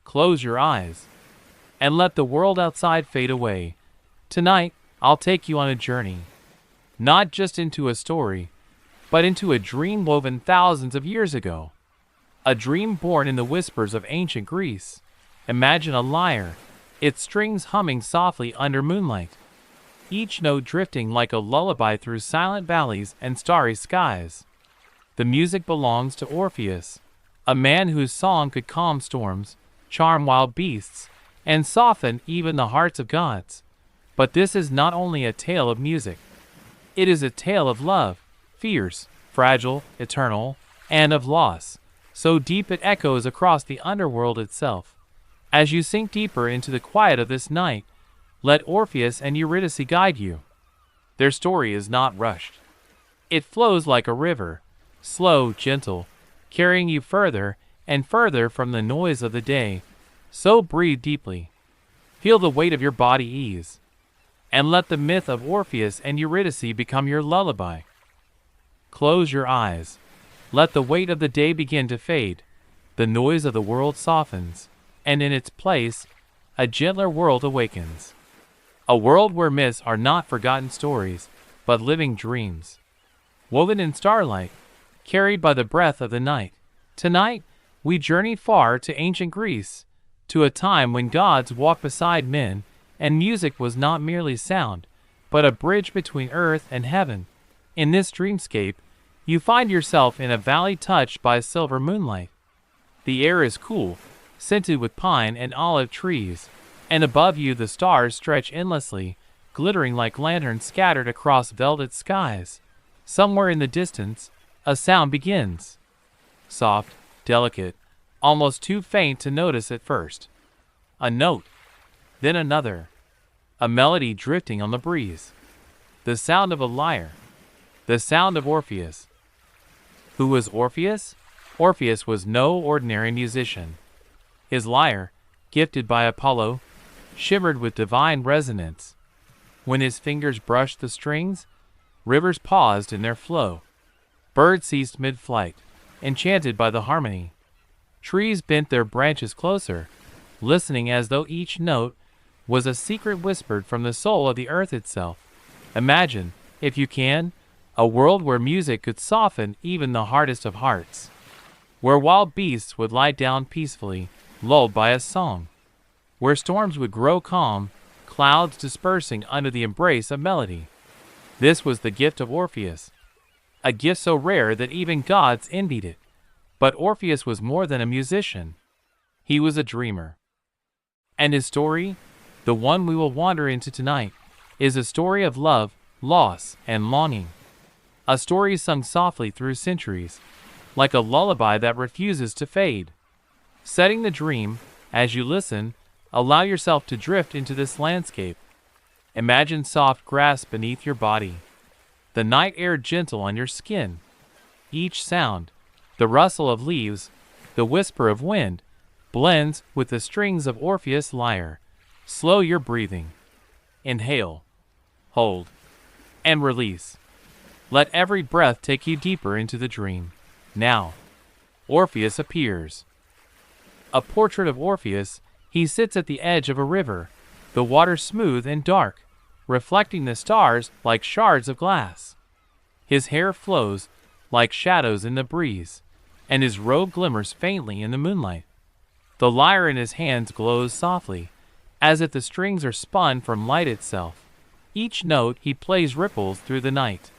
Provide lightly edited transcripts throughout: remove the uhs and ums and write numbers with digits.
close your eyes, and let the world outside fade away. Tonight, I'll take you on a journey, not just into a story, but into a dream woven thousands of years ago. A dream born in the whispers of ancient Greece. Imagine a lyre, its strings humming softly under moonlight, each note drifting like a lullaby through silent valleys and starry skies. The music belongs to Orpheus, a man whose song could calm storms, charm wild beasts, and soften even the hearts of gods. But this is not only a tale of music. It is a tale of love, fierce, fragile, eternal, and of loss, so deep it echoes across the underworld itself. As you sink deeper into the quiet of this night, let Orpheus and Eurydice guide you. Their story is not rushed. It flows like a river, slow, gentle, carrying you further and further from the noise of the day. So breathe deeply. Feel the weight of your body ease, and let the myth of Orpheus and Eurydice become your lullaby. Close your eyes. Let the weight of the day begin to fade. The noise of the world softens, and in its place, a gentler world awakens. A world where myths are not forgotten stories, but living dreams, woven in starlight, carried by the breath of the night. Tonight, we journey far to ancient Greece, to a time when gods walked beside men, and music was not merely sound, but a bridge between earth and heaven. In this dreamscape, you find yourself in a valley touched by silver moonlight. The air is cool, scented with pine and olive trees, and above you the stars stretch endlessly, glittering like lanterns scattered across velvet skies. Somewhere in the distance, a sound begins. Soft, delicate, almost too faint to notice at first. A note, then another. A melody drifting on the breeze. The sound of a lyre. The sound of Orpheus. Who was Orpheus? Orpheus was no ordinary musician. His lyre, gifted by Apollo, shimmered with divine resonance. When his fingers brushed the strings, rivers paused in their flow. Birds ceased mid-flight, enchanted by the harmony. Trees bent their branches closer, listening as though each note was a secret whispered from the soul of the earth itself. Imagine, if you can, a world where music could soften even the hardest of hearts, where wild beasts would lie down peacefully, lulled by a song, where storms would grow calm, clouds dispersing under the embrace of melody. This was the gift of Orpheus, a gift so rare that even gods envied it. But Orpheus was more than a musician. He was a dreamer. And his story, the one we will wander into tonight, is a story of love, loss, and longing. A story sung softly through centuries, like a lullaby that refuses to fade. Setting the dream, as you listen, allow yourself to drift into this landscape. Imagine soft grass beneath your body, the night air gentle on your skin. Each sound, the rustle of leaves, the whisper of wind, blends with the strings of Orpheus' lyre. Slow your breathing. Inhale, hold, and release. Let every breath take you deeper into the dream. Now, Orpheus appears. A portrait of Orpheus. He sits at the edge of a river, the water smooth and dark, reflecting the stars like shards of glass. His hair flows like shadows in the breeze, and his robe glimmers faintly in the moonlight. The lyre in his hands glows softly, as if the strings are spun from light itself. Each note he plays ripples through the night.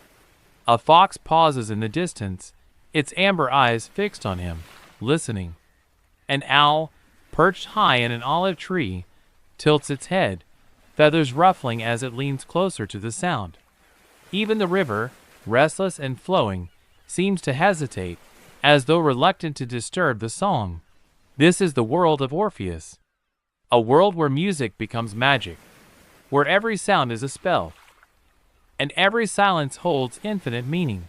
A fox pauses in the distance, its amber eyes fixed on him, listening. An owl, perched high in an olive tree, tilts its head, feathers ruffling as it leans closer to the sound. Even the river, restless and flowing, seems to hesitate, as though reluctant to disturb the song. This is the world of Orpheus. A world where music becomes magic, where every sound is a spell, and every silence holds infinite meaning.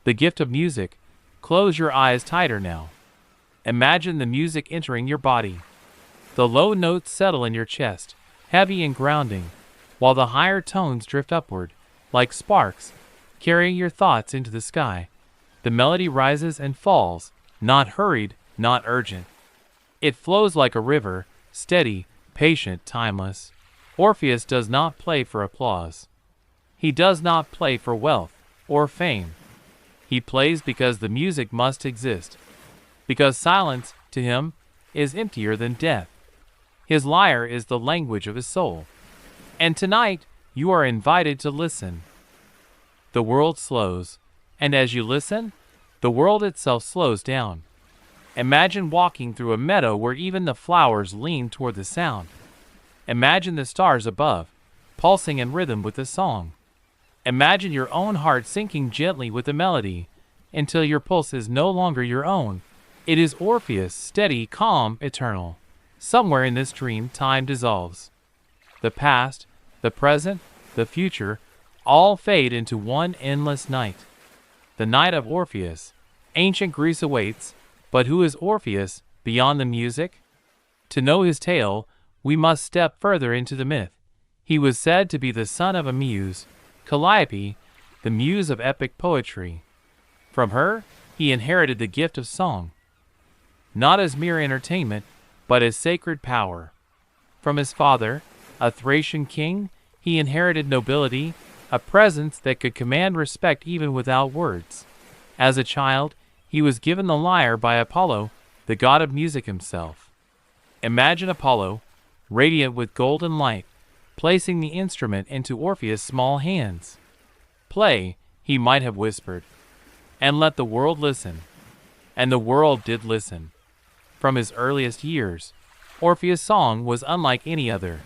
The gift of music. Close your eyes tighter now. Imagine the music entering your body. The low notes settle in your chest, heavy and grounding, while the higher tones drift upward, like sparks, carrying your thoughts into the sky. The melody rises and falls, not hurried, not urgent, It flows like a river, steady, patient, timeless. Orpheus does not play for applause. He does not play for wealth or fame. He plays because the music must exist, because silence, to him, is emptier than death. His lyre is the language of his soul. And tonight, you are invited to listen. The world slows, and as you listen, the world itself slows down. Imagine walking through a meadow where even the flowers lean toward the sound. Imagine the stars above, pulsing in rhythm with the song. Imagine your own heart sinking gently with the melody, until your pulse is no longer your own. It is Orpheus, steady, calm, eternal. Somewhere in this dream, time dissolves. The past, the present, the future, all fade into one endless night. The night of Orpheus. Ancient Greece awaits, but who is Orpheus beyond the music? To know his tale, we must step further into the myth. He was said to be the son of a muse, Calliope, the muse of epic poetry. From her, he inherited the gift of song, not as mere entertainment, but as sacred power. From his father, a Thracian king, he inherited nobility, a presence that could command respect even without words. As a child, he was given the lyre by Apollo, the god of music himself. Imagine Apollo, radiant with golden light, placing the instrument into Orpheus' small hands. "Play," he might have whispered, "and let the world listen." And the world did listen. From his earliest years, Orpheus' song was unlike any other.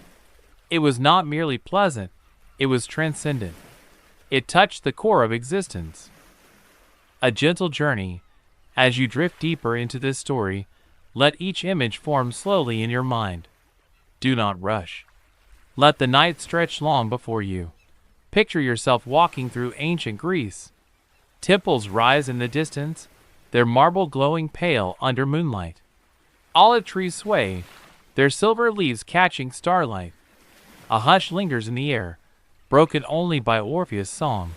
It was not merely pleasant, it was transcendent. It touched the core of existence. A gentle journey. As you drift deeper into this story, let each image form slowly in your mind. Do not rush. Let the night stretch long before you. Picture yourself walking through ancient Greece. Temples rise in the distance, their marble glowing pale under moonlight. Olive trees sway, their silver leaves catching starlight. A hush lingers in the air, broken only by Orpheus' song.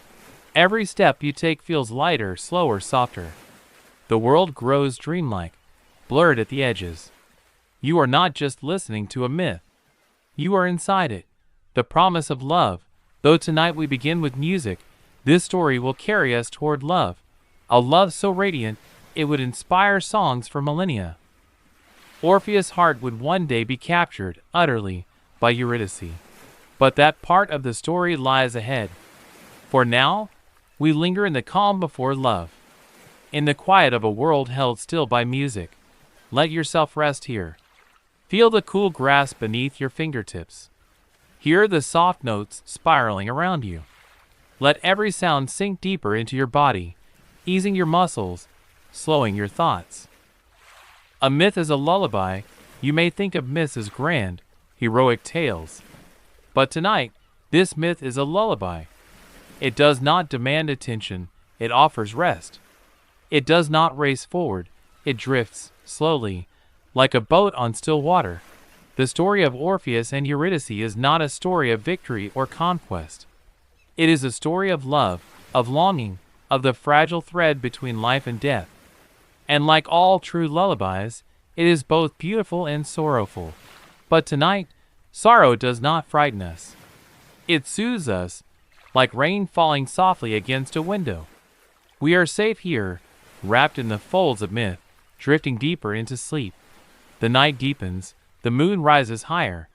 Every step you take feels lighter, slower, softer. The world grows dreamlike, blurred at the edges. You are not just listening to a myth. You are inside it, the promise of love. Though tonight we begin with music, this story will carry us toward love, a love so radiant it would inspire songs for millennia. Orpheus' heart would one day be captured, utterly, by Eurydice. But that part of the story lies ahead. For now, we linger in the calm before love. In the quiet of a world held still by music. Let yourself rest here. Feel the cool grass beneath your fingertips. Hear the soft notes spiraling around you. Let every sound sink deeper into your body, easing your muscles, slowing your thoughts. A myth is a lullaby. You may think of myths as grand, heroic tales. But tonight, this myth is a lullaby. It does not demand attention, it offers rest. It does not race forward, it drifts, slowly, like a boat on still water. The story of Orpheus and Eurydice is not a story of victory or conquest. It is a story of love, of longing, of the fragile thread between life and death. And like all true lullabies, it is both beautiful and sorrowful. But tonight, sorrow does not frighten us. It soothes us, like rain falling softly against a window. We are safe here, wrapped in the folds of myth, drifting deeper into sleep. The night deepens, the moon rises higher.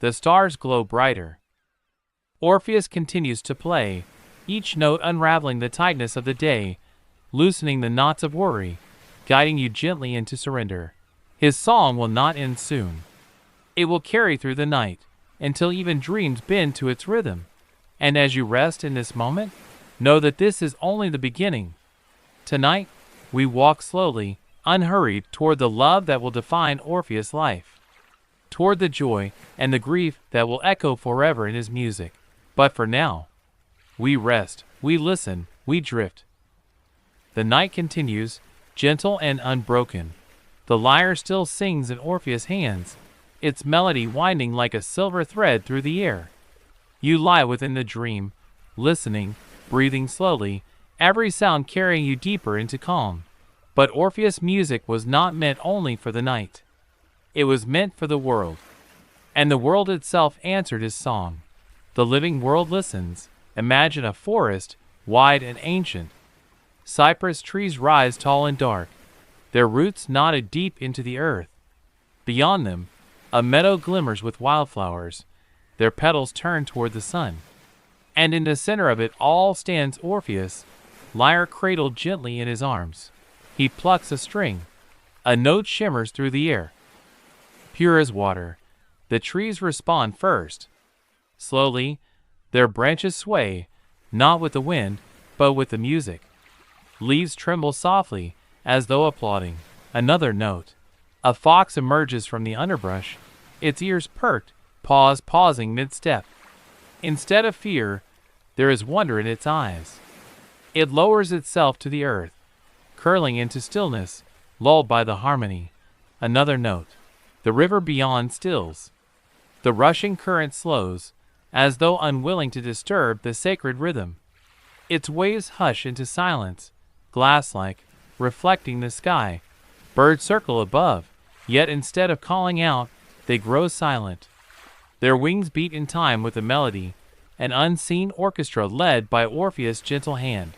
The stars glow brighter. Orpheus continues to play, each note unraveling the tightness of the day, loosening the knots of worry, guiding you gently into surrender. His song will not end soon. It will carry through the night, until even dreams bend to its rhythm. And as you rest in this moment, know that this is only the beginning. Tonight, we walk slowly, unhurried, toward the love that will define Orpheus' life. Toward the joy and the grief that will echo forever in his music. But for now, we rest, we listen, we drift. The night continues, gentle and unbroken. The lyre still sings in Orpheus' hands, its melody winding like a silver thread through the air. You lie within the dream, listening, breathing slowly, every sound carrying you deeper into calm. But Orpheus' music was not meant only for the night. It was meant for the world. And the world itself answered his song. The living world listens. Imagine a forest, wide and ancient. Cypress trees rise tall and dark, their roots knotted deep into the earth. Beyond them, a meadow glimmers with wildflowers, their petals turned toward the sun. And in the center of it all stands Orpheus, lyre cradled gently in his arms. He plucks a string. A note shimmers through the air. Pure as water, the trees respond first. Slowly, their branches sway, not with the wind, but with the music. Leaves tremble softly, as though applauding. Another note. A fox emerges from the underbrush, its ears perked, pausing mid-step. Instead of fear, there is wonder in its eyes. It lowers itself to the earth, curling into stillness, lulled by the harmony. Another note. The river beyond stills. The rushing current slows, as though unwilling to disturb the sacred rhythm. Its waves hush into silence, glass-like, reflecting the sky. Birds circle above, yet instead of calling out, they grow silent. Their wings beat in time with the melody, an unseen orchestra led by Orpheus' gentle hand.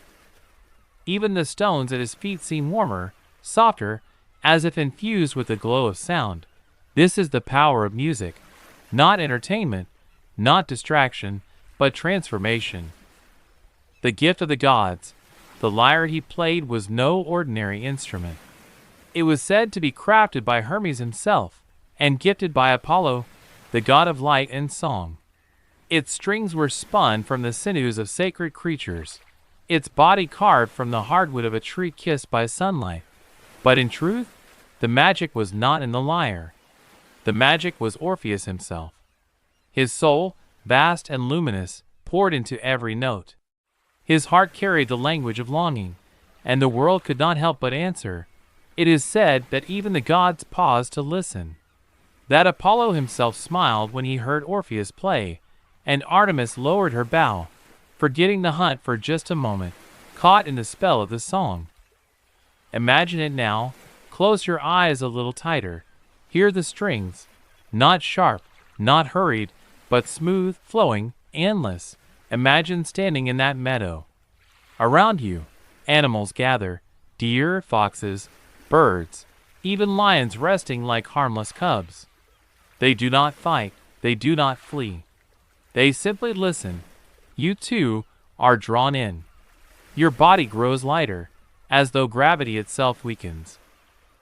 Even the stones at his feet seem warmer, softer, as if infused with the glow of sound. This is the power of music, not entertainment, not distraction, but transformation. The gift of the gods, the lyre he played was no ordinary instrument. It was said to be crafted by Hermes himself, and gifted by Apollo, the god of light and song. Its strings were spun from the sinews of sacred creatures, its body carved from the hardwood of a tree kissed by sunlight. But in truth, the magic was not in the lyre. The magic was Orpheus himself. His soul, vast and luminous, poured into every note. His heart carried the language of longing, and the world could not help but answer. It is said that even the gods paused to listen, that Apollo himself smiled when he heard Orpheus play, and Artemis lowered her bow, forgetting the hunt for just a moment, caught in the spell of the song. Imagine it now. Close your eyes a little tighter. Hear the strings, not sharp, not hurried, but smooth, flowing, endless. Imagine standing in that meadow. Around you, animals gather, deer, foxes, birds, even lions resting like harmless cubs. They do not fight, they do not flee. They simply listen. You too are drawn in. Your body grows lighter, as though gravity itself weakens.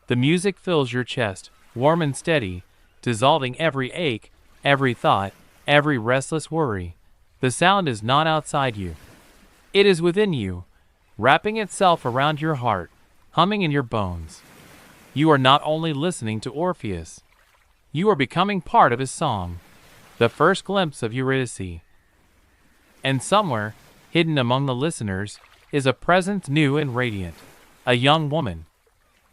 The music fills your chest, warm and steady, dissolving every ache, every thought, every restless worry. The sound is not outside you. It is within you, wrapping itself around your heart, humming in your bones. You are not only listening to Orpheus, you are becoming part of his song, the first glimpse of Eurydice. And somewhere, hidden among the listeners, is a presence new and radiant, a young woman,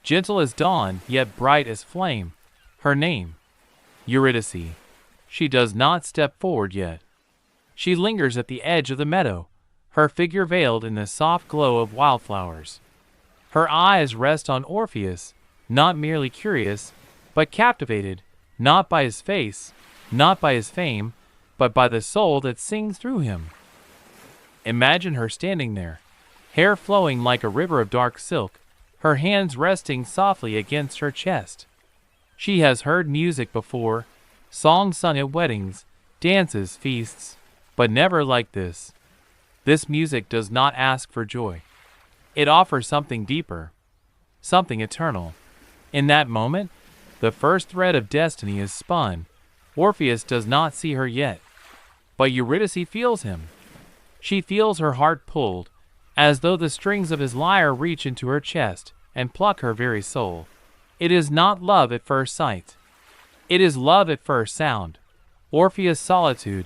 gentle as dawn, yet bright as flame. Her name, Eurydice. She does not step forward yet. She lingers at the edge of the meadow, her figure veiled in the soft glow of wildflowers. Her eyes rest on Orpheus, not merely curious, but captivated, not by his face, not by his fame, but by the soul that sings through him. Imagine her standing there, hair flowing like a river of dark silk, her hands resting softly against her chest. She has heard music before, songs sung at weddings, dances, feasts, but never like this. This music does not ask for joy. It offers something deeper, something eternal. In that moment, the first thread of destiny is spun. Orpheus does not see her yet, but Eurydice feels him. She feels her heart pulled, as though the strings of his lyre reach into her chest and pluck her very soul. It is not love at first sight. It is love at first sound. Orpheus' solitude.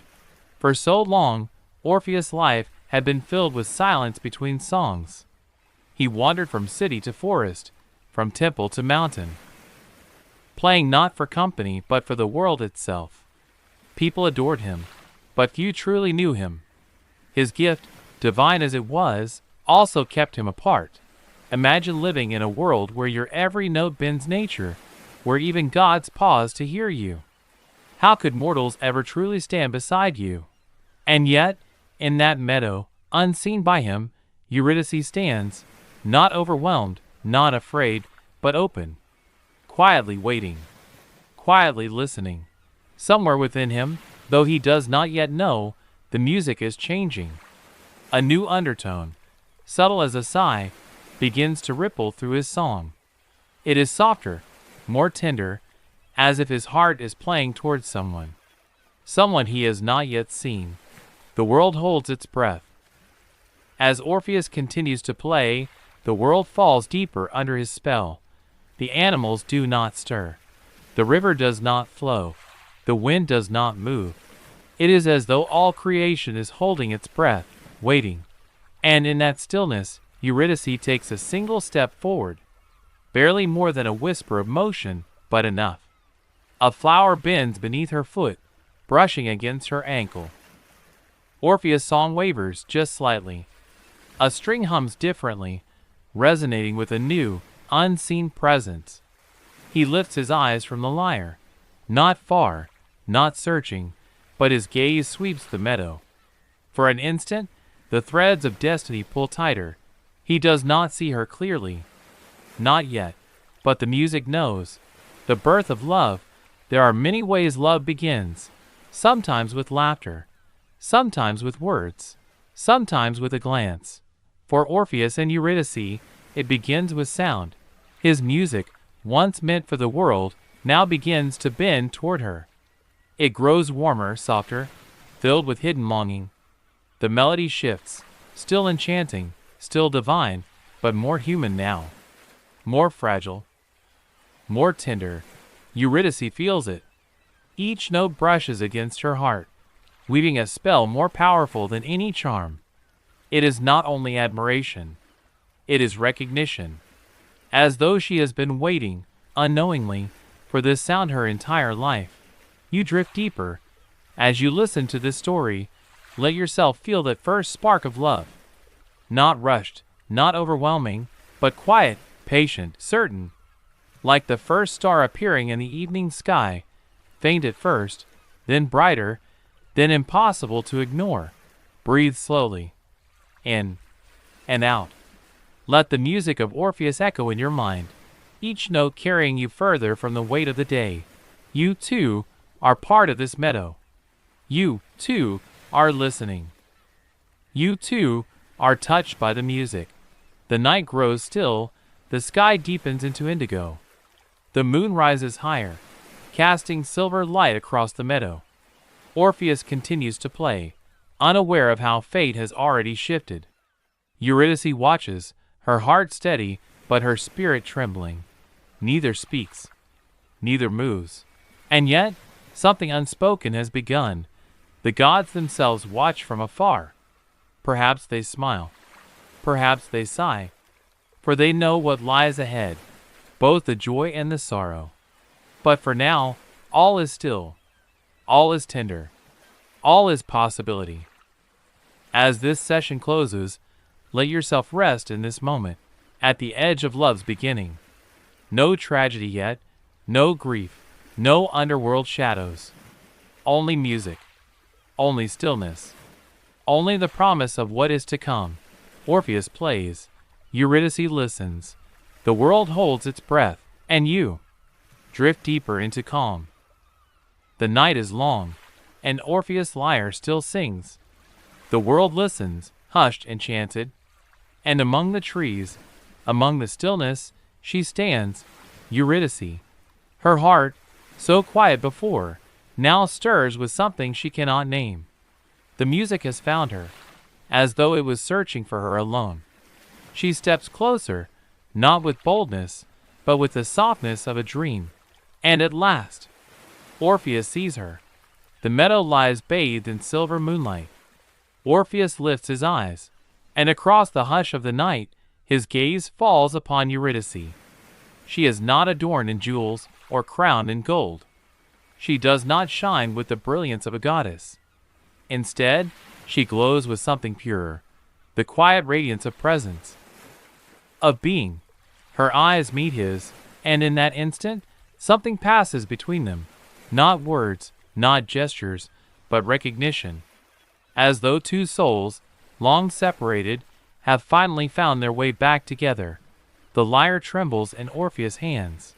For so long, Orpheus' life had been filled with silence between songs. He wandered from city to forest, from temple to mountain, playing not for company but for the world itself. People adored him, but few truly knew him. His gift, divine as it was, also kept him apart. Imagine living in a world where your every note bends nature, where even gods pause to hear you. How could mortals ever truly stand beside you? And yet, in that meadow, unseen by him, Eurydice stands, not overwhelmed, not afraid, but open, quietly waiting, quietly listening. Somewhere within him, though he does not yet know, the music is changing. A new undertone, subtle as a sigh, begins to ripple through his song. It is softer, more tender, as if his heart is playing towards someone. Someone he has not yet seen. The world holds its breath. As Orpheus continues to play, the world falls deeper under his spell. The animals do not stir. The river does not flow. The wind does not move. It is as though all creation is holding its breath, waiting. And in that stillness, Eurydice takes a single step forward. Barely more than a whisper of motion, but enough. A flower bends beneath her foot, brushing against her ankle. Orpheus' song wavers just slightly. A string hums differently, resonating with a new, unseen presence. He lifts his eyes from the lyre. Not far, not searching, but his gaze sweeps the meadow. For an instant, the threads of destiny pull tighter. He does not see her clearly. Not yet, but the music knows. The birth of love. There are many ways love begins. Sometimes with laughter. Sometimes with words. Sometimes with a glance. For Orpheus and Eurydice, it begins with sound. His music, once meant for the world, now begins to bend toward her. It grows warmer, softer, filled with hidden longing. The melody shifts, still enchanting, still divine, but more human now. More fragile. More tender. Eurydice feels it. Each note brushes against her heart, weaving a spell more powerful than any charm. It is not only admiration. It is recognition. As though she has been waiting, unknowingly, for this sound her entire life. You drift deeper. As you listen to this story, let yourself feel that first spark of love. Not rushed, not overwhelming, but quiet, patient, certain. Like the first star appearing in the evening sky, faint at first, then brighter, then impossible to ignore. Breathe slowly. In and out. Let the music of Orpheus echo in your mind, each note carrying you further from the weight of the day. You, too, are part of this meadow. You, too, are listening. You, too, are touched by the music. The night grows still, the sky deepens into indigo. The moon rises higher, casting silver light across the meadow. Orpheus continues to play, unaware of how fate has already shifted. Eurydice watches, her heart steady, but her spirit trembling. Neither speaks, neither moves. And yet, something unspoken has begun. The gods themselves watch from afar. Perhaps they smile. Perhaps they sigh. For they know what lies ahead, both the joy and the sorrow. But for now, all is still. All is tender. All is possibility. As this session closes, let yourself rest in this moment, at the edge of love's beginning. No tragedy yet, no grief, no underworld shadows. Only music, only stillness, only the promise of what is to come. Orpheus plays, Eurydice listens. The world holds its breath, and you drift deeper into calm. The night is long, and Orpheus' lyre still sings. The world listens, hushed, enchanted. And among the trees, among the stillness, she stands, Eurydice. Her heart, so quiet before, now stirs with something she cannot name. The music has found her, as though it was searching for her alone. She steps closer, not with boldness, but with the softness of a dream. And at last, Orpheus sees her. The meadow lies bathed in silver moonlight. Orpheus lifts his eyes, and across the hush of the night, his gaze falls upon Eurydice. She is not adorned in jewels or crowned in gold. She does not shine with the brilliance of a goddess. Instead, she glows with something purer, the quiet radiance of presence, of being. Her eyes meet his, and in that instant, Something passes between them, not words, not gestures, but recognition. As though two souls, long separated, have finally found their way back together. The lyre trembles in Orpheus' hands.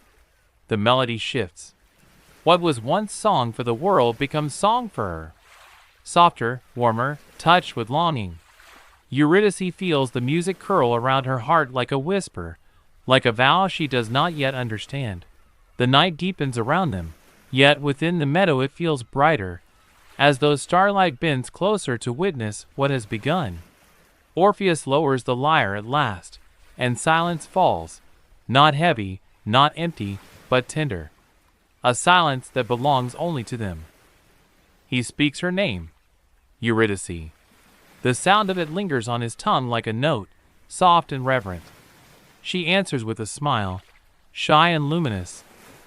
The melody shifts. What was once song for the world becomes song for her. Softer, warmer, touched with longing. Eurydice feels the music curl around her heart like a whisper, like a vow she does not yet understand. The night deepens around them, yet within the meadow it feels brighter, as though starlight bends closer to witness what has begun. Orpheus lowers the lyre at last, and silence falls, not heavy, not empty, but tender. A silence that belongs only to them. He speaks her name, Eurydice. The sound of it lingers on his tongue like a note, soft and reverent. She answers with a smile, shy and luminous,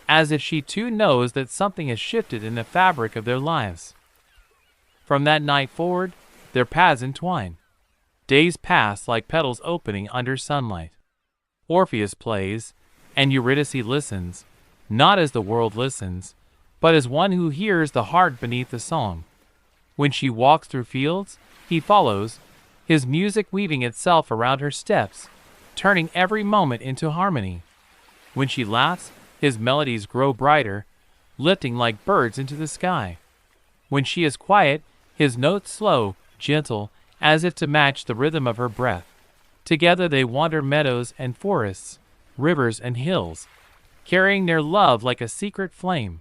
as if she too knows that something has shifted in the fabric of their lives. From that night forward, their paths entwine. Days pass like petals opening under sunlight. Orpheus plays, and Eurydice listens, not as the world listens, but as one who hears the heart beneath the song. When she walks through fields, he follows, his music weaving itself around her steps, turning every moment into harmony. When she laughs, his melodies grow brighter, lifting like birds into the sky. When she is quiet, his notes slow, gentle, as if to match the rhythm of her breath. Together they wander meadows and forests, rivers and hills, carrying their love like a secret flame.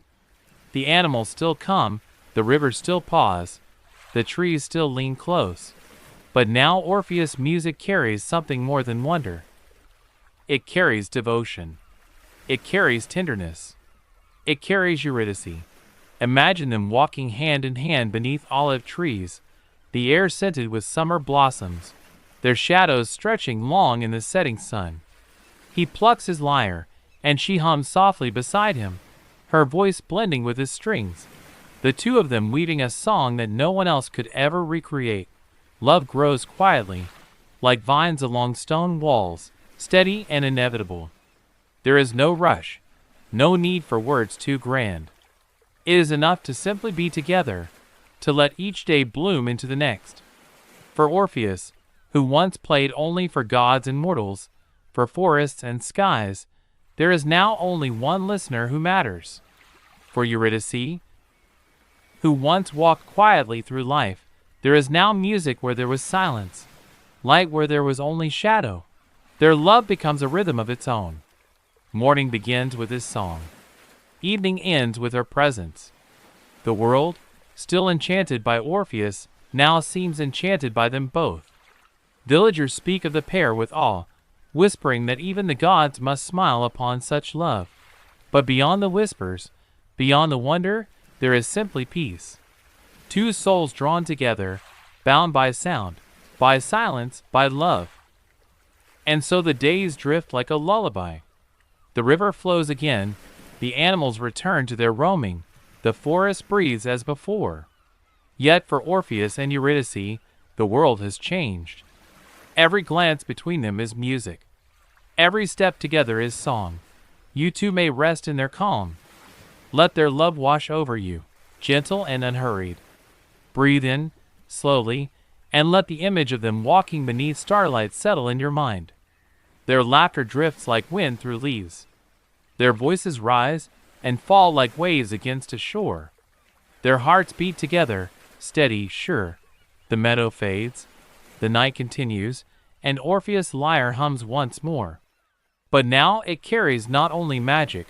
The animals still come, the rivers still pause, the trees still lean close. But now Orpheus' music carries something more than wonder. It carries devotion. It carries tenderness. It carries Eurydice. Imagine them walking hand in hand beneath olive trees, the air scented with summer blossoms, their shadows stretching long in the setting sun. He plucks his lyre, and she hums softly beside him, her voice blending with his strings, the two of them weaving a song that no one else could ever recreate. Love grows quietly, like vines along stone walls, steady and inevitable. There is no rush, no need for words too grand. It is enough to simply be together, to let each day bloom into the next. For Orpheus, who once played only for gods and mortals, for forests and skies, there is now only one listener who matters. For Eurydice, who once walked quietly through life, there is now music where there was silence, light where there was only shadow. Their love becomes a rhythm of its own. Morning begins with his song. Evening ends with her presence. The world, still enchanted by Orpheus, now seems enchanted by them both. Villagers speak of the pair with awe, whispering that even the gods must smile upon such love. But beyond the whispers, beyond the wonder, there is simply peace. Two souls drawn together, bound by sound, by silence, by love. And so the days drift like a lullaby. The river flows again, the animals return to their roaming, the forest breathes as before. Yet for Orpheus and Eurydice, the world has changed. Every glance between them is music. Every step together is song. You two may rest in their calm. Let their love wash over you, gentle and unhurried. Breathe in, slowly, and let the image of them walking beneath starlight settle in your mind. Their laughter drifts like wind through leaves. Their voices rise and fall like waves against a shore. Their hearts beat together, steady, sure. The meadow fades, the night continues, and Orpheus' lyre hums once more. But now it carries not only magic,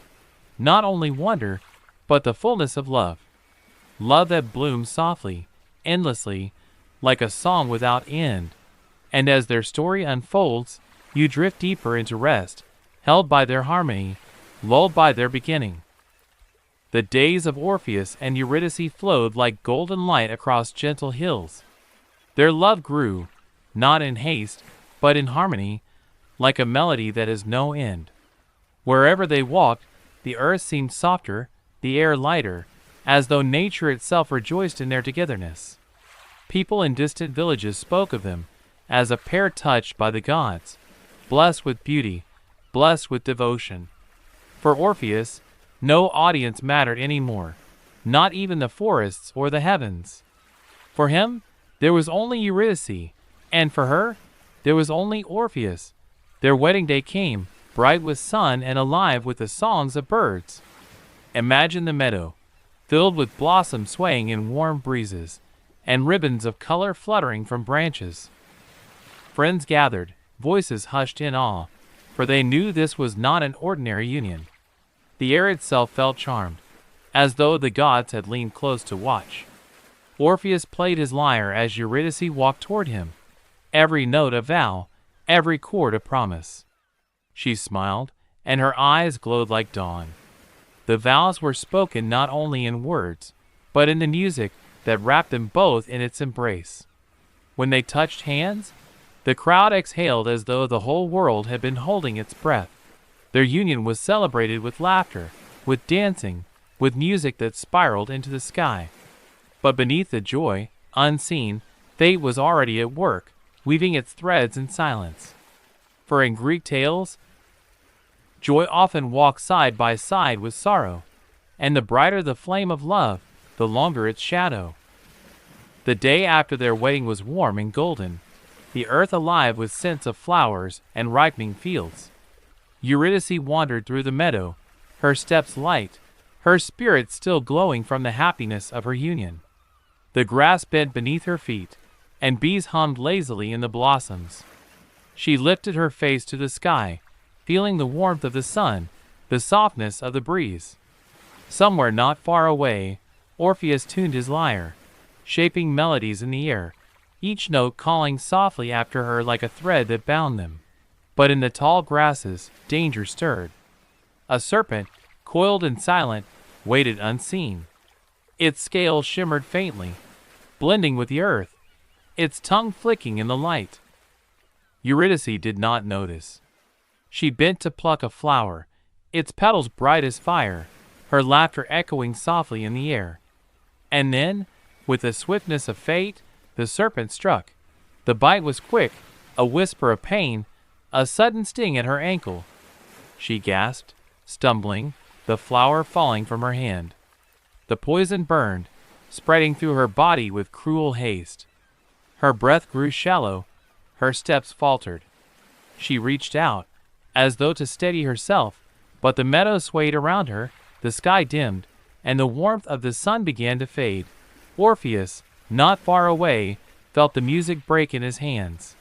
not only wonder, but the fullness of love. Love that blooms softly, endlessly, like a song without end. And as their story unfolds, you drift deeper into rest, held by their harmony, lulled by their beginning. The days of Orpheus and Eurydice flowed like golden light across gentle hills. Their love grew, not in haste, but in harmony, like a melody that has no end. Wherever they walked, the earth seemed softer, the air lighter, as though nature itself rejoiced in their togetherness. People in distant villages spoke of them as a pair touched by the gods, blessed with beauty, blessed with devotion. For Orpheus, No audience mattered anymore, not even the forests or the heavens. For him, there was only Eurydice, and for her, there was only Orpheus. Their wedding day came, bright with sun and alive with the songs of birds. Imagine the meadow, filled with blossoms swaying in warm breezes, and ribbons of color fluttering from branches. Friends gathered, voices hushed in awe, for they knew this was not an ordinary union. The air itself felt charmed, as though the gods had leaned close to watch. Orpheus played his lyre as Eurydice walked toward him, every note a vow, every chord a promise. She smiled, and her eyes glowed like dawn. The vows were spoken not only in words, but in the music that wrapped them both in its embrace. When they touched hands, the crowd exhaled as though the whole world had been holding its breath. Their union was celebrated with laughter, with dancing, with music that spiraled into the sky. But beneath the joy, unseen, fate was already at work, weaving its threads in silence. For in Greek tales, joy often walks side by side with sorrow, and the brighter the flame of love, the longer its shadow. The day after their wedding was warm and golden, the earth alive with scents of flowers and ripening fields. Eurydice wandered through the meadow, her steps light, her spirit still glowing from the happiness of her union. The grass bent beneath her feet, and bees hummed lazily in the blossoms. She lifted her face to the sky, feeling the warmth of the sun, the softness of the breeze. Somewhere not far away, Orpheus tuned his lyre, shaping melodies in the air, each note calling softly after her like a thread that bound them. But in the tall grasses, danger stirred. A serpent, coiled and silent, waited unseen. Its scales shimmered faintly, blending with the earth, its tongue flicking in the light. Eurydice did not notice. She bent to pluck a flower, its petals bright as fire, her laughter echoing softly in the air. And then, with the swiftness of fate, the serpent struck. The bite was quick, a whisper of pain, a sudden sting at her ankle. She gasped, stumbling, the flower falling from her hand. The poison burned, spreading through her body with cruel haste. Her breath grew shallow, her steps faltered. She reached out, as though to steady herself, but the meadow swayed around her, the sky dimmed, and the warmth of the sun began to fade. Orpheus, not far away, felt the music break in his hands.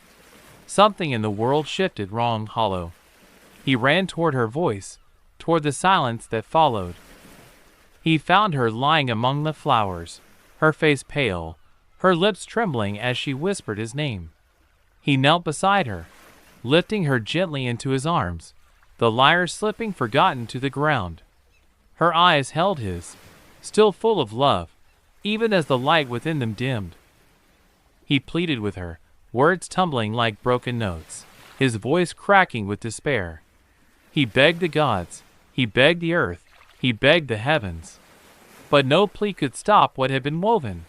Something in the world shifted wrong hollow. He ran toward her voice, toward the silence that followed. He found her lying among the flowers, her face pale, her lips trembling as she whispered his name. He knelt beside her, lifting her gently into his arms, the lyre slipping forgotten to the ground. Her eyes held his, still full of love, even as the light within them dimmed. He pleaded with her, words tumbling like broken notes, his voice cracking with despair. He begged the gods, he begged the earth, he begged the heavens. But no plea could stop what had been woven.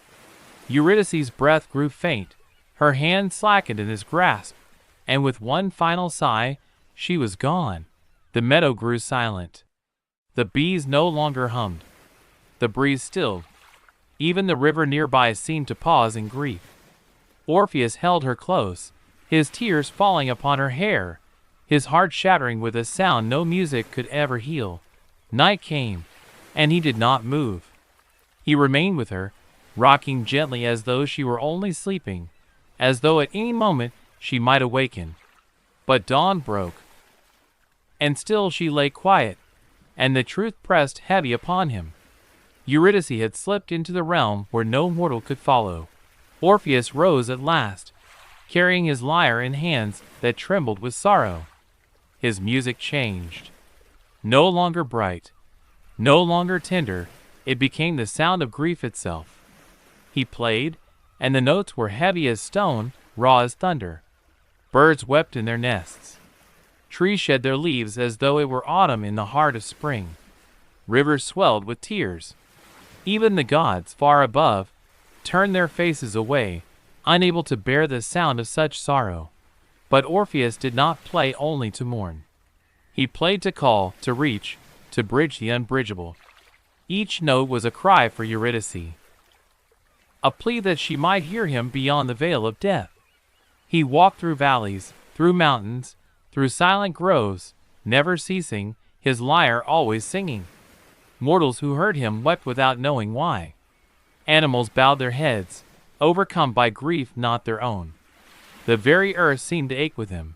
Eurydice's breath grew faint, her hand slackened in his grasp, and with one final sigh, she was gone. The meadow grew silent. The bees no longer hummed. The breeze stilled. Even the river nearby seemed to pause in grief. Orpheus held her close, his tears falling upon her hair, his heart shattering with a sound no music could ever heal. Night came, and he did not move. He remained with her, rocking gently as though she were only sleeping, as though at any moment she might awaken. But dawn broke, and still she lay quiet, and the truth pressed heavy upon him. Eurydice had slipped into the realm where no mortal could follow. Orpheus rose at last, carrying his lyre in hands that trembled with sorrow. His music changed. No longer bright, no longer tender, it became the sound of grief itself. He played, and the notes were heavy as stone, raw as thunder. Birds wept in their nests. Trees shed their leaves as though it were autumn in the heart of spring. Rivers swelled with tears. Even the gods, far above, turned their faces away, unable to bear the sound of such sorrow. But Orpheus did not play only to mourn. He played to call, to reach, to bridge the unbridgeable. Each note was a cry for Eurydice, a plea that she might hear him beyond the veil of death. He walked through valleys, through mountains, through silent groves, never ceasing, his lyre always singing. Mortals who heard him wept without knowing why. Animals bowed their heads, overcome by grief not their own. The very earth seemed to ache with him.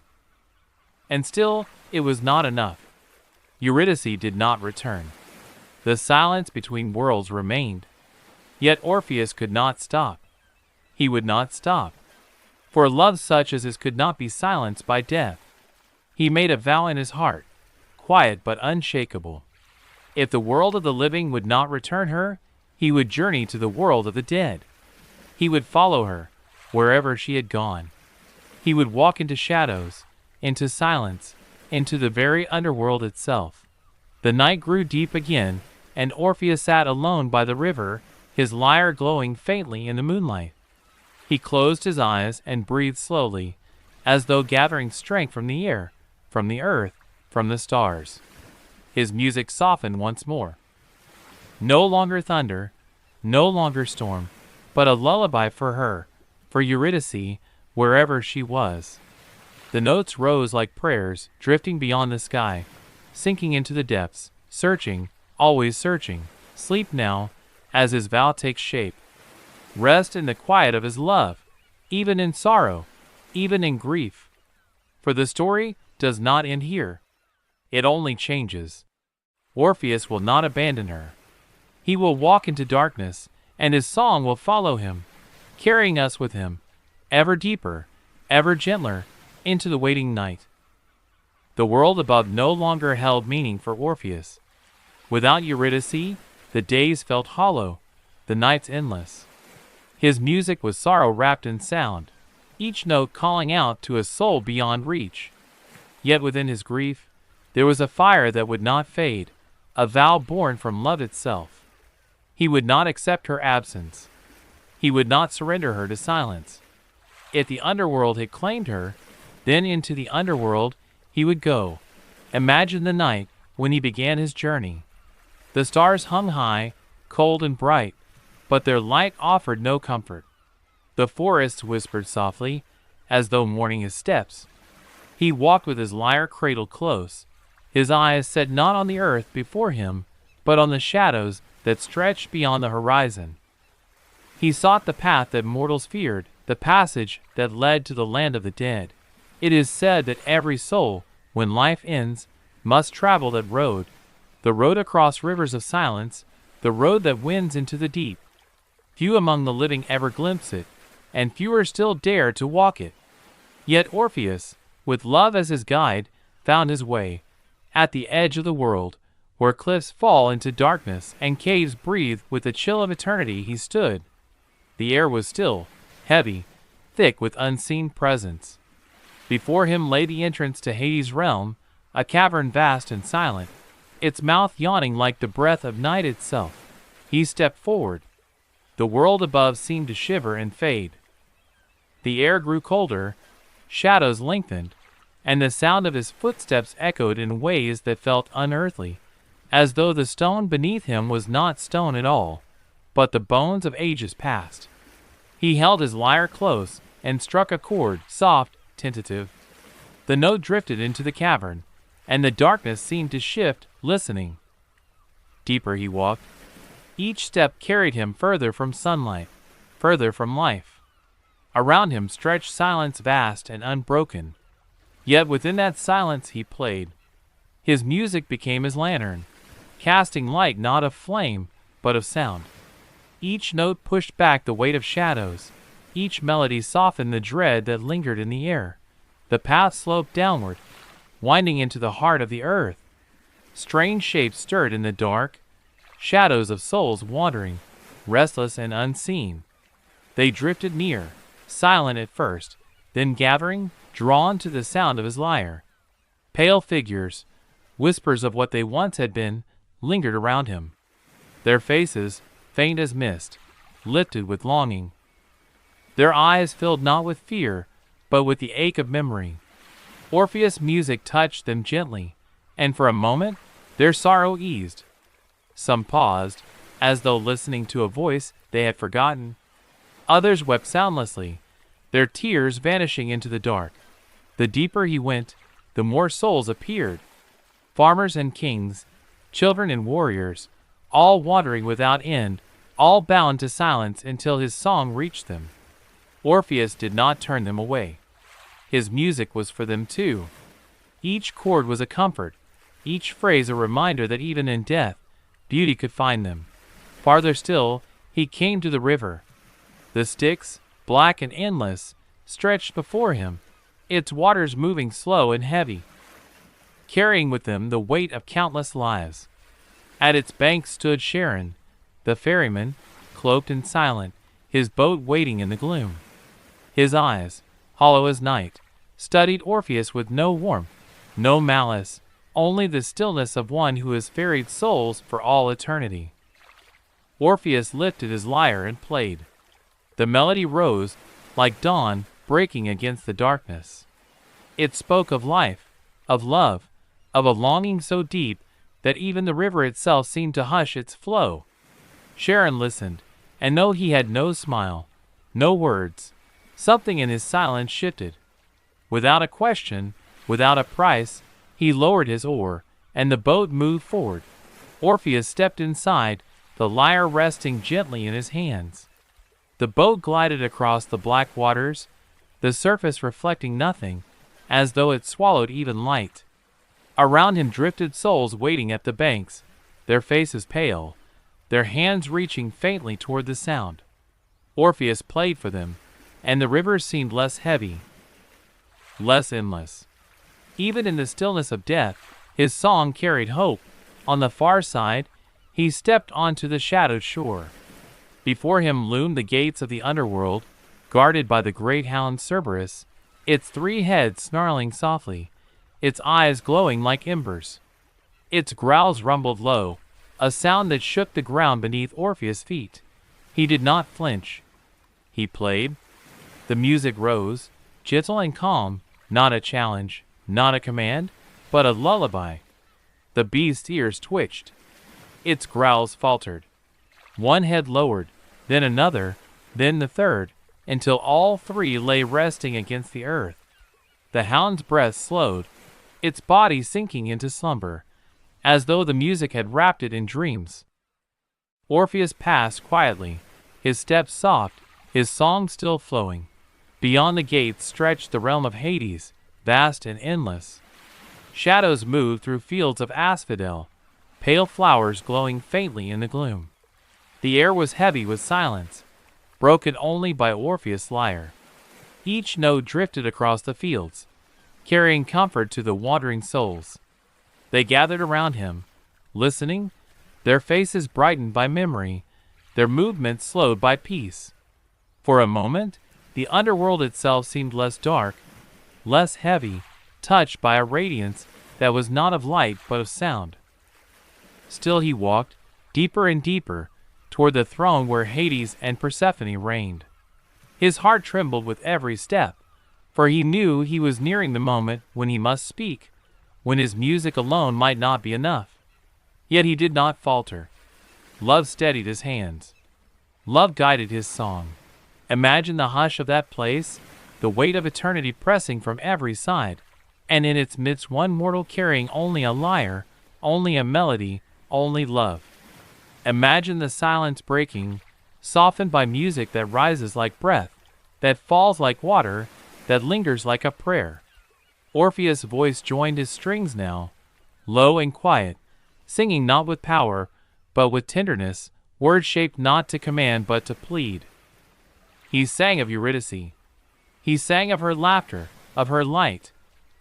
And still, it was not enough. Eurydice did not return. The silence between worlds remained. Yet Orpheus could not stop. He would not stop. For love such as his could not be silenced by death. He made a vow in his heart, quiet but unshakable. If the world of the living would not return her, he would journey to the world of the dead. He would follow her, wherever she had gone. He would walk into shadows, into silence, into the very underworld itself. The night grew deep again, and Orpheus sat alone by the river, his lyre glowing faintly in the moonlight. He closed his eyes and breathed slowly, as though gathering strength from the air, from the earth, from the stars. His music softened once more. No longer thunder, no longer storm, but a lullaby for her, for Eurydice, wherever she was. The notes rose like prayers, drifting beyond the sky, sinking into the depths, searching, always searching. Sleep now, as his vow takes shape. Rest in the quiet of his love, even in sorrow, even in grief. For the story does not end here. It only changes. Orpheus will not abandon her. He will walk into darkness, and his song will follow him, carrying us with him, ever deeper, ever gentler, into the waiting night. The world above no longer held meaning for Orpheus. Without Eurydice, the days felt hollow, the nights endless. His music was sorrow wrapped in sound, each note calling out to a soul beyond reach. Yet within his grief, there was a fire that would not fade, a vow born from love itself. He would not accept her absence. He would not surrender her to silence. If the underworld had claimed her, then into the underworld he would go. Imagine the night when he began his journey. The stars hung high, cold and bright, but their light offered no comfort. The forests whispered softly, as though mourning his steps. He walked with his lyre cradled close, his eyes set not on the earth before him, but on the shadows that stretched beyond the horizon. He sought the path that mortals feared, the passage that led to the land of the dead. It is said that every soul, when life ends, must travel that road, the road across rivers of silence, the road that winds into the deep. Few among the living ever glimpse it, and fewer still dare to walk it. Yet Orpheus, with love as his guide, found his way. At the edge of the world, where cliffs fall into darkness and caves breathe with the chill of eternity, he stood. The air was still, heavy, thick with unseen presence. Before him lay the entrance to Hades' realm, a cavern vast and silent, its mouth yawning like the breath of night itself. He stepped forward. The world above seemed to shiver and fade. The air grew colder, shadows lengthened, and the sound of his footsteps echoed in ways that felt unearthly, as though the stone beneath him was not stone at all, but the bones of ages past. He held his lyre close and struck a chord, soft, tentative. The note drifted into the cavern, and the darkness seemed to shift, listening. Deeper he walked. Each step carried him further from sunlight, further from life. Around him stretched silence vast and unbroken. Yet within that silence he played. His music became his lantern, casting light not of flame, but of sound. Each note pushed back the weight of shadows. Each melody softened the dread that lingered in the air. The path sloped downward, winding into the heart of the earth. Strange shapes stirred in the dark, shadows of souls wandering, restless and unseen. They drifted near, silent at first, then gathering, drawn to the sound of his lyre. Pale figures, whispers of what they once had been, lingered around him. Their faces, faint as mist, lifted with longing. Their eyes filled not with fear, but with the ache of memory. Orpheus' music touched them gently, and for a moment, Their sorrow eased. Some paused, as though listening to a voice they had forgotten. Others wept soundlessly, their tears vanishing into the dark. The deeper he went, the more souls appeared. Farmers and kings, children and warriors, all wandering without end, all bound to silence until his song reached them. Orpheus did not turn them away. His music was for them too. Each chord was a comfort, each phrase a reminder that even in death, beauty could find them. Farther still, he came to the river. The Styx, black and endless, stretched before him, its waters moving slow and heavy, carrying with them the weight of countless lives. At its banks stood Charon, the ferryman, cloaked and silent, his boat waiting in the gloom. His eyes, hollow as night, studied Orpheus with no warmth, no malice, only the stillness of one who has ferried souls for all eternity. Orpheus lifted his lyre and played. The melody rose, like dawn breaking against the darkness. It spoke of life, of love, of a longing so deep that even the river itself seemed to hush its flow. Charon listened, and though he had no smile, no words, something in his silence shifted. Without a question, without a price, he lowered his oar, and the boat moved forward. Orpheus stepped inside, the lyre resting gently in his hands. The boat glided across the black waters, the surface reflecting nothing, as though it swallowed even light. Around him drifted souls waiting at the banks, their faces pale, their hands reaching faintly toward the sound. Orpheus played for them, and the river seemed less heavy, less endless. Even in the stillness of death, his song carried hope. On the far side, he stepped onto the shadowed shore. Before him loomed the gates of the underworld, guarded by the great hound Cerberus, its 3 heads snarling softly, its eyes glowing like embers. Its growls rumbled low, a sound that shook the ground beneath Orpheus' feet. He did not flinch. He played. The music rose, gentle and calm, not a challenge, not a command, but a lullaby. The beast's ears twitched. Its growls faltered. One head lowered, then another, then the third, until all 3 lay resting against the earth. The hound's breath slowed, its body sinking into slumber, as though the music had wrapped it in dreams. Orpheus passed quietly, his steps soft, his song still flowing. Beyond the gates stretched the realm of Hades, vast and endless. Shadows moved through fields of asphodel, pale flowers glowing faintly in the gloom. The air was heavy with silence, broken only by Orpheus' lyre. Each note drifted across the fields, carrying comfort to the wandering souls. They gathered around him, listening, their faces brightened by memory, their movements slowed by peace. For a moment, the underworld itself seemed less dark, less heavy, touched by a radiance that was not of light but of sound. Still he walked, deeper and deeper, toward the throne where Hades and Persephone reigned. His heart trembled with every step, for he knew he was nearing the moment when he must speak, when his music alone might not be enough. Yet he did not falter. Love steadied his hands. Love guided his song. Imagine the hush of that place, the weight of eternity pressing from every side, and in its midst one mortal carrying only a lyre, only a melody, only love. Imagine the silence breaking, softened by music that rises like breath, that falls like water, that lingers like a prayer. Orpheus' voice joined his strings now, low and quiet, singing not with power, but with tenderness, words shaped not to command but to plead. He sang of Eurydice. He sang of her laughter, of her light,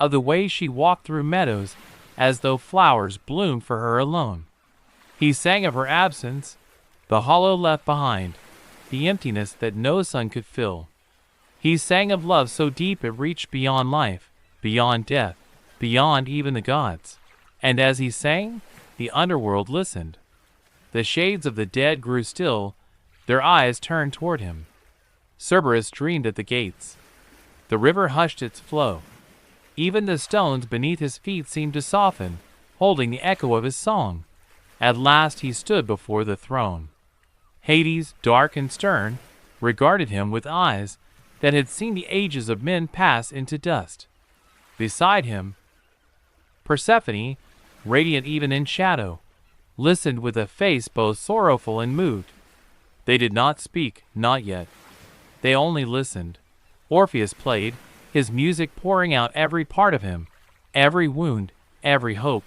of the way she walked through meadows as though flowers bloomed for her alone. He sang of her absence, the hollow left behind, the emptiness that no sun could fill. He sang of love so deep it reached beyond life, beyond death, beyond even the gods. And as he sang, the underworld listened. The shades of the dead grew still, their eyes turned toward him. Cerberus dreamed at the gates. The river hushed its flow. Even the stones beneath his feet seemed to soften, holding the echo of his song. At last he stood before the throne. Hades, dark and stern, regarded him with eyes that had seen the ages of men pass into dust. Beside him, Persephone, radiant even in shadow, listened with a face both sorrowful and moved. They did not speak, not yet. They only listened. Orpheus played, his music pouring out every part of him, every wound, every hope.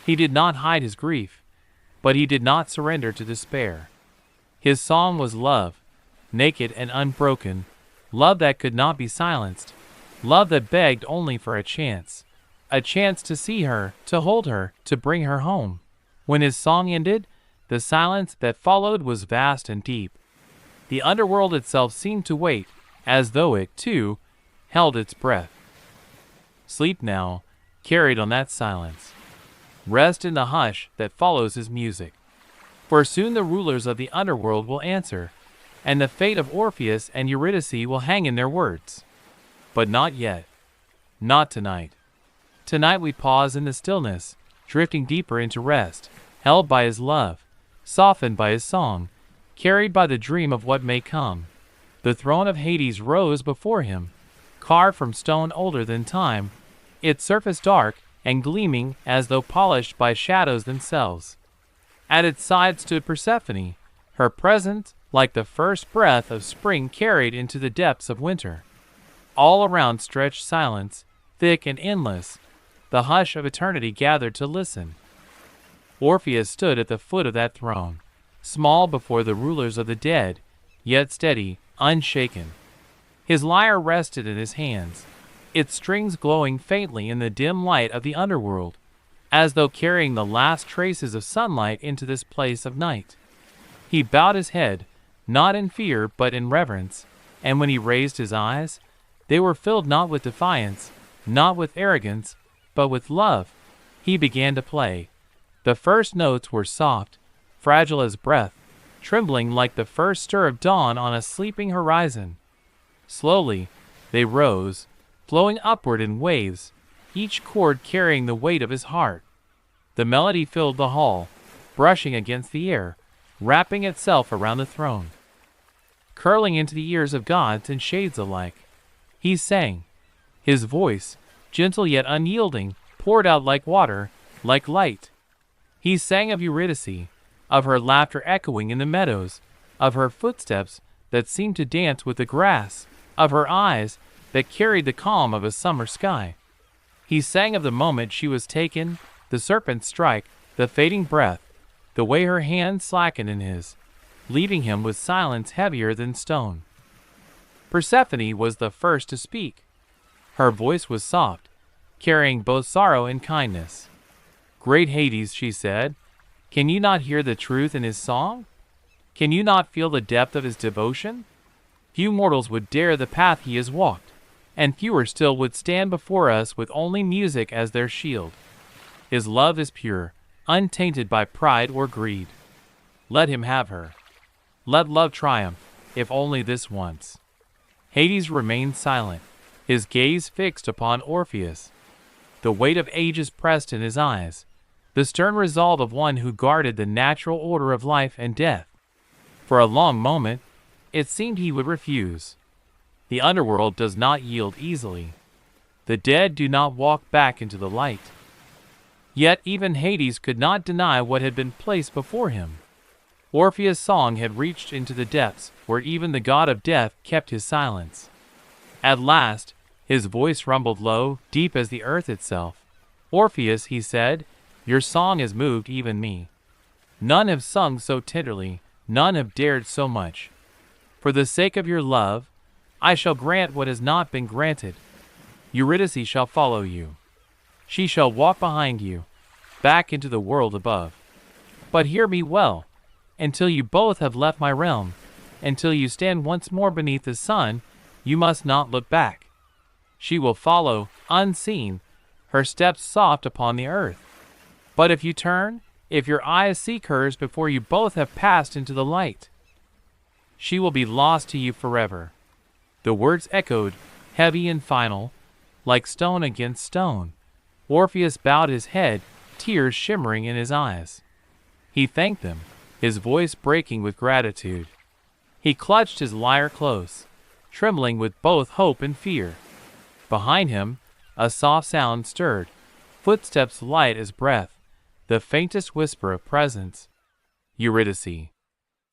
He did not hide his grief, but he did not surrender to despair. His song was love, naked and unbroken, love that could not be silenced, love that begged only for a chance to see her, to hold her, to bring her home. When his song ended, the silence that followed was vast and deep. The underworld itself seemed to wait, as though it, too, held its breath. Sleep now, carried on that silence. Rest in the hush that follows his music. For soon the rulers of the underworld will answer, and the fate of Orpheus and Eurydice will hang in their words. But not yet. Not tonight. Tonight we pause in the stillness, drifting deeper into rest, held by his love, softened by his song, carried by the dream of what may come. The throne of Hades rose before him, carved from stone older than time, its surface dark and gleaming as though polished by shadows themselves. At its side stood Persephone, her presence like the first breath of spring carried into the depths of winter. All around stretched silence, thick and endless. The hush of eternity gathered to listen. Orpheus stood at the foot of that throne, small before the rulers of the dead, yet steady, unshaken. His lyre rested in his hands, its strings glowing faintly in the dim light of the underworld, as though carrying the last traces of sunlight into this place of night. He bowed his head, not in fear but in reverence, and when he raised his eyes, they were filled not with defiance, not with arrogance, but with love. He began to play. The first notes were soft, fragile as breath, trembling like the first stir of dawn on a sleeping horizon. Slowly, they rose, flowing upward in waves, each chord carrying the weight of his heart. The melody filled the hall, brushing against the air, wrapping itself around the throne, curling into the ears of gods and shades alike. He sang. His voice, gentle yet unyielding, poured out like water, like light. He sang of Eurydice, of her laughter echoing in the meadows, of her footsteps that seemed to dance with the grass, of her eyes that carried the calm of a summer sky. He sang of the moment she was taken, the serpent's strike, the fading breath, the way her hand slackened in his, leaving him with silence heavier than stone. Persephone was the first to speak. Her voice was soft, carrying both sorrow and kindness. "Great Hades," she said, "can you not hear the truth in his song? Can you not feel the depth of his devotion? Few mortals would dare the path he has walked, and fewer still would stand before us with only music as their shield. His love is pure, untainted by pride or greed. Let him have her. Let love triumph, if only this once." Hades remained silent, his gaze fixed upon Orpheus. The weight of ages pressed in his eyes, the stern resolve of one who guarded the natural order of life and death. For a long moment, it seemed he would refuse. The underworld does not yield easily. The dead do not walk back into the light. Yet even Hades could not deny what had been placed before him. Orpheus' song had reached into the depths where even the god of death kept his silence. At last, his voice rumbled low, deep as the earth itself. "Orpheus," he said, "your song has moved even me. None have sung so tenderly, none have dared so much. For the sake of your love, I shall grant what has not been granted. Eurydice shall follow you. She shall walk behind you, back into the world above. But hear me well. Until you both have left my realm, until you stand once more beneath the sun, you must not look back. She will follow, unseen, her steps soft upon the earth. But if you turn, if your eyes seek hers before you both have passed into the light, she will be lost to you forever." The words echoed, heavy and final, like stone against stone. Orpheus bowed his head, tears shimmering in his eyes. He thanked them, his voice breaking with gratitude. He clutched his lyre close, trembling with both hope and fear. Behind him, a soft sound stirred, footsteps light as breath, the faintest whisper of presence. Eurydice.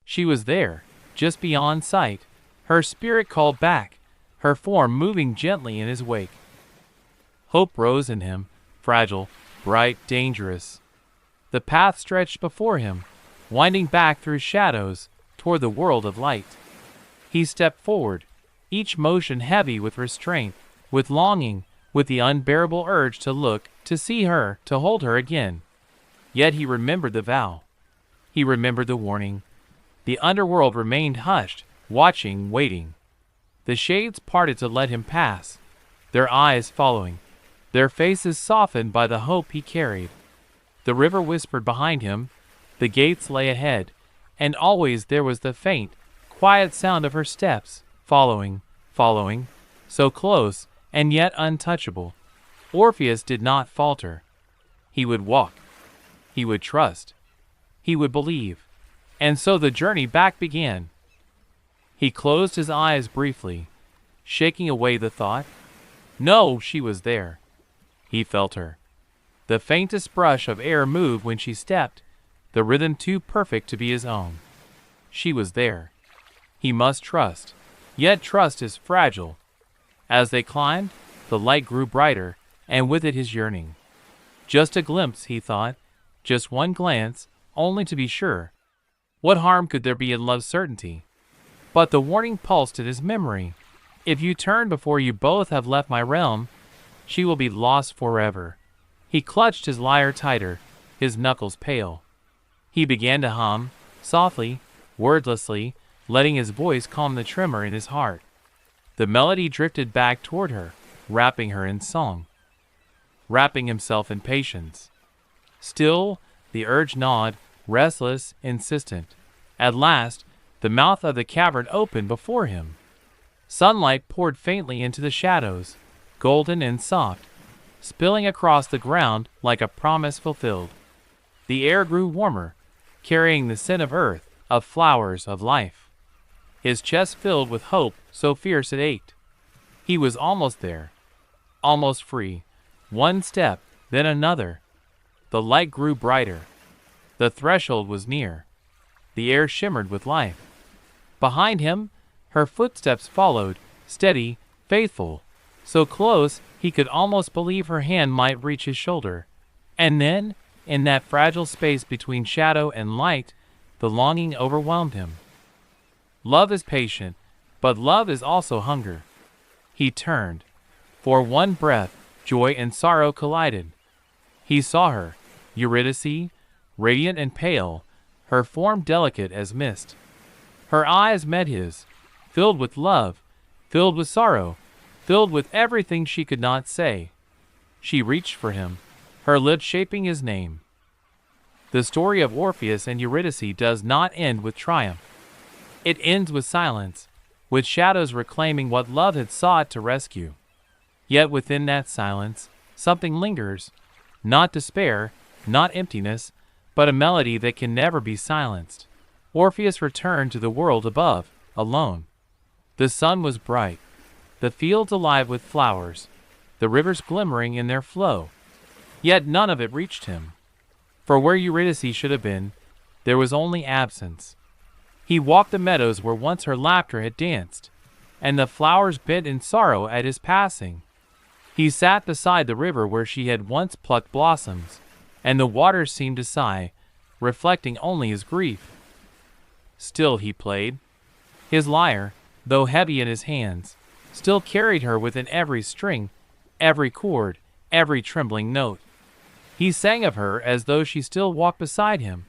She was there, just beyond sight, her spirit called back, her form moving gently in his wake. Hope rose in him, fragile, bright, dangerous. The path stretched before him, winding back through shadows toward the world of light. He stepped forward, each motion heavy with restraint, with longing, with the unbearable urge to look, to see her, to hold her again. Yet he remembered the vow. He remembered the warning. The underworld remained hushed, watching, waiting. The shades parted to let him pass, their eyes following, their faces softened by the hope he carried. The river whispered behind him, the gates lay ahead, and always there was the faint, quiet sound of her steps, following, following, so close and yet untouchable. Orpheus did not falter. He would walk. He would trust. He would believe. And so the journey back began. He closed his eyes briefly, shaking away the thought. No, she was there. He felt her. The faintest brush of air moved when she stepped, the rhythm too perfect to be his own. She was there. He must trust. Yet trust is fragile. As they climbed, the light grew brighter, and with it his yearning. Just a glimpse, he thought, just one glance, only to be sure. What harm could there be in love's certainty? But the warning pulsed in his memory. If you turn before you both have left my realm, she will be lost forever. He clutched his lyre tighter, his knuckles pale. He began to hum, softly, wordlessly, letting his voice calm the tremor in his heart. The melody drifted back toward her, wrapping her in song, wrapping himself in patience. Still, the urge gnawed, restless, insistent. At last, the mouth of the cavern opened before him. Sunlight poured faintly into the shadows, golden and soft, spilling across the ground like a promise fulfilled. The air grew warmer, carrying the scent of earth, of flowers, of life. His chest filled with hope so fierce it ached. He was almost there, almost free. One step, then another. The light grew brighter. The threshold was near. The air shimmered with life. Behind him, her footsteps followed, steady, faithful, so close he could almost believe her hand might reach his shoulder. And then, in that fragile space between shadow and light, the longing overwhelmed him. Love is patient, but love is also hunger. He turned. For one breath, joy and sorrow collided. He saw her, Eurydice, radiant and pale, her form delicate as mist. Her eyes met his, filled with love, filled with sorrow, filled with everything she could not say. She reached for him, her lips shaping his name. The story of Orpheus and Eurydice does not end with triumph. It ends with silence, with shadows reclaiming what love had sought to rescue. Yet within that silence, something lingers, not despair, not emptiness, but a melody that can never be silenced. Orpheus returned to the world above, alone. The sun was bright, the fields alive with flowers, the rivers glimmering in their flow. Yet none of it reached him. For where Eurydice should have been, there was only absence. He walked the meadows where once her laughter had danced, and the flowers bent in sorrow at his passing. He sat beside the river where she had once plucked blossoms, and the waters seemed to sigh, reflecting only his grief. Still he played. His lyre, though heavy in his hands, still carried her within every string, every chord, every trembling note. He sang of her as though she still walked beside him,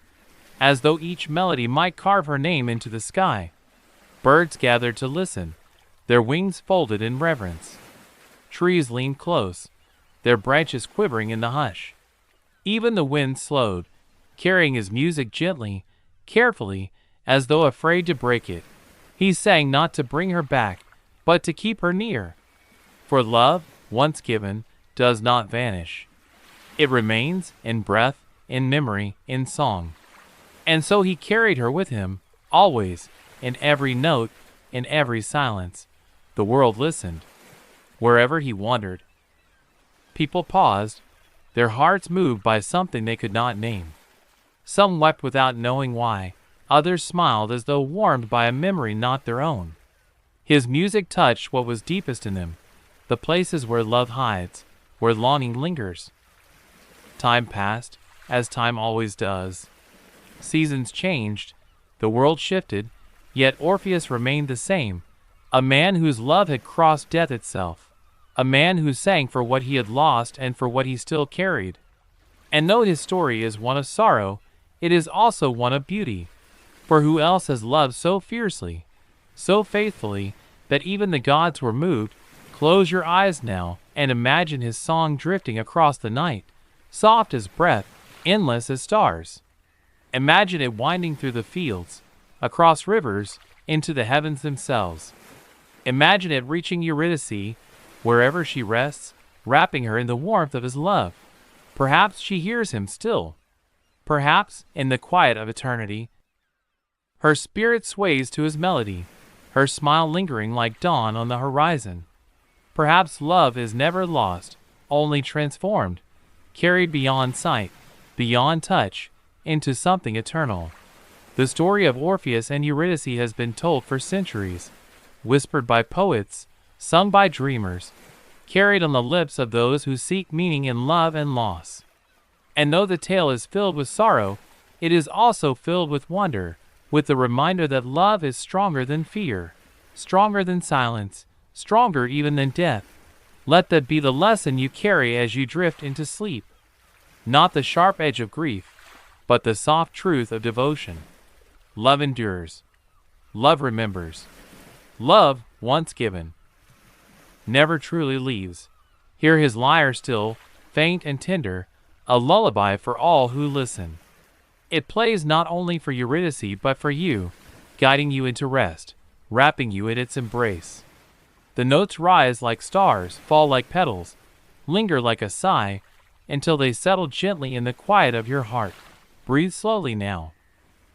as though each melody might carve her name into the sky. Birds gathered to listen, their wings folded in reverence. Trees leaned close, their branches quivering in the hush. Even the wind slowed, carrying his music gently, carefully, as though afraid to break it. He sang not to bring her back, but to keep her near. For love, once given, does not vanish. It remains in breath, in memory, in song. And so he carried her with him, always, in every note, in every silence. The world listened. Wherever he wandered, people paused, their hearts moved by something they could not name. Some wept without knowing why, others smiled as though warmed by a memory not their own. His music touched what was deepest in them, the places where love hides, where longing lingers. Time passed, as time always does. Seasons changed, the world shifted, yet Orpheus remained the same, a man whose love had crossed death itself, a man who sang for what he had lost and for what he still carried. And though his story is one of sorrow, it is also one of beauty. For who else has loved so fiercely, so faithfully, that even the gods were moved? Close your eyes now, and imagine his song drifting across the night, soft as breath, endless as stars. Imagine it winding through the fields, across rivers, into the heavens themselves. Imagine it reaching Eurydice, wherever she rests, wrapping her in the warmth of his love. Perhaps she hears him still. Perhaps, in the quiet of eternity, her spirit sways to his melody, her smile lingering like dawn on the horizon. Perhaps love is never lost, only transformed, carried beyond sight, beyond touch, into something eternal. The story of Orpheus and Eurydice has been told for centuries, whispered by poets, sung by dreamers, carried on the lips of those who seek meaning in love and loss. And though the tale is filled with sorrow, it is also filled with wonder, with the reminder that love is stronger than fear, stronger than silence, stronger even than death. Let that be the lesson you carry as you drift into sleep. Not the sharp edge of grief, but the soft truth of devotion. Love endures. Love remembers. Love, once given, never truly leaves. Hear his lyre still, faint and tender, a lullaby for all who listen. It plays not only for Eurydice but for you, guiding you into rest, wrapping you in its embrace. The notes rise like stars, fall like petals, linger like a sigh, until they settle gently in the quiet of your heart. Breathe slowly now.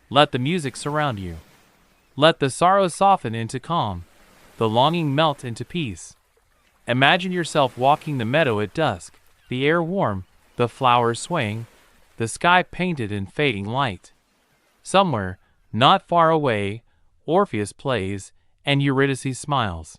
Let the music surround you. Let the sorrow soften into calm, the longing melt into peace. Imagine yourself walking the meadow at dusk, the air warm, the flowers swaying, the sky painted in fading light. Somewhere, not far away, Orpheus plays, and Eurydice smiles.